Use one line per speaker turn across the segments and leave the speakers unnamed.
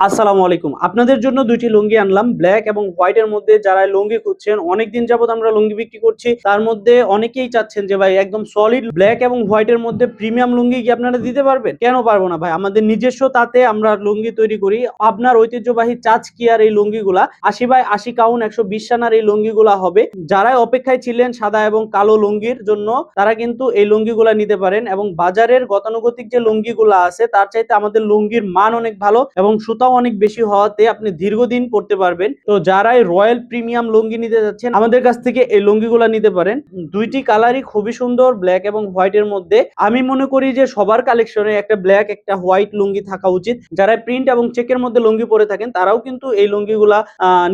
আসসালামু আলাইকুম। আপনাদের জন্য দুইটি লুঙ্গি আনলাম, ব্ল্যাক এবং হোয়াইট এর মধ্যে। যারা লুঙ্গি খুঁজছেন, অনেকদিন যাবত আমরা লুঙ্গি বিক্রি করছি, তার মধ্যে অনেকেই চাচ্ছেন যে ভাই একদম সলিড ব্ল্যাক এবং হোয়াইট এর মধ্যে প্রিমিয়াম লুঙ্গি কি আপনারা দিতে পারবেন? কেন পারবো না ভাই, আমাদের নিজস্ব তাতে আমরা লুঙ্গি তৈরি করি। আপনার ঐতিহ্যবাহী চাচকিয়ার এই লুঙ্গিগুলা 80 বাই 80 কাউন্ট 120 সানার এই লুঙ্গিগুলা হবে। যারা অপেক্ষায় ছিলেন সাদা এবং কালো লুঙ্গির জন্য, তারা কিন্তু এই লুঙ্গিগুলা নিতে পারেন। এবং বাজারের গতানুগতিক যে লুঙ্গিগুলা আছে তার চাইতে আমাদের লুঙ্গির মান অনেক ভালো এবং সুতাও অনেক বেশি হওয়াতে আপনি দীর্ঘদিন পরতে পারবেন। তো যারাই রয়্যাল প্রিমিয়াম লুঙ্গি নিতে যাচ্ছেন, আমাদের কাছ থেকে এই লুঙ্গিগুলা নিতে পারেন। দুইটি কালারই খুবই সুন্দর, ব্ল্যাক এবং হোয়াইট এর মধ্যে। আমি মনে করি যে সবার কালেকশনে একটা ব্ল্যাক একটা হোয়াইট লুঙ্গি থাকা উচিত। যারা প্রিন্ট এবং চেকের মধ্যে লুঙ্গি পরে থাকেন তারাও কিন্তু এই লুঙ্গিগুলা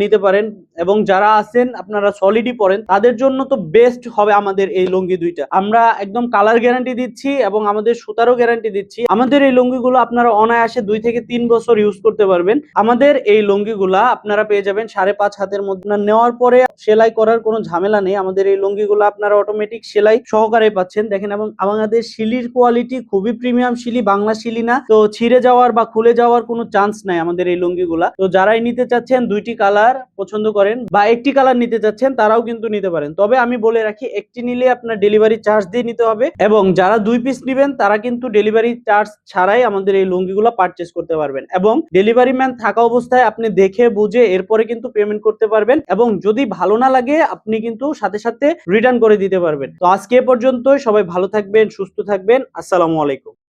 নিতে পারেন। এবং যারা আছেন আপনারা সলিডই পরেন, তাদের জন্য তো বেস্ট হবে আমাদের এই লুঙ্গি দুইটা। আমরা একদম কালার গ্যারান্টি দিচ্ছি এবং আমাদের সুতারও গ্যারান্টি দিচ্ছি। আমাদের এই লুঙ্গিগুলো আপনারা অনায়াসে 2 থেকে 3 বছর ইউজ করতে পারবেন। আমাদের এই লুঙ্গিগুলা আপনারা পেয়ে যাবেন 5.5 হাতের মধ্যে। নেওয়ার পরে সেলাই করার কোনো ঝামেলা নেই। আমাদের এই লুঙ্গিগুলো আপনারা অটোমেটিক সেলাই সহকারে পাচ্ছেন, দেখেন। এবং আমাদের শিলির কোয়ালিটি খুবই প্রিমিয়াম শিলি, বাংলা শিলি না। তো ছিঁড়ে যাওয়ার বা খুলে যাওয়ার কোনো চান্স নাই আমাদের এই লুঙ্গিগুলা। তো যারাই নিতে চাচ্ছেন, দুইটি কালার পছন্দ করেন বা একটি কালার নিতে চাচ্ছেন, তারাও কিন্তু নিতে পারেন। তবে আমি বলে রাখি, একটি নিলে আপনার ডেলিভারি চার্জ দিয়ে নিতে হবে। এবং যারা 2 পিস নেবেন তারা কিন্তু ডেলিভারি চার্জ ছাড়াই আমাদের এই লুঙ্গিগুলো পারচেজ করতে পারবেন। এবং ডেলিভারি ম্যান থাকা অবস্থায় আপনি দেখে বুঝে এরপরে কিন্তু পেমেন্ট করতে পারবেন। এবং যদি ভালো না লাগে আপনি কিন্তু সাথে সাথে রিটার্ন করে দিতে পারবেন। তো আজকে এ পর্যন্তই। সবাই ভালো থাকবেন, সুস্থ থাকবেন। আসসালামু আলাইকুম।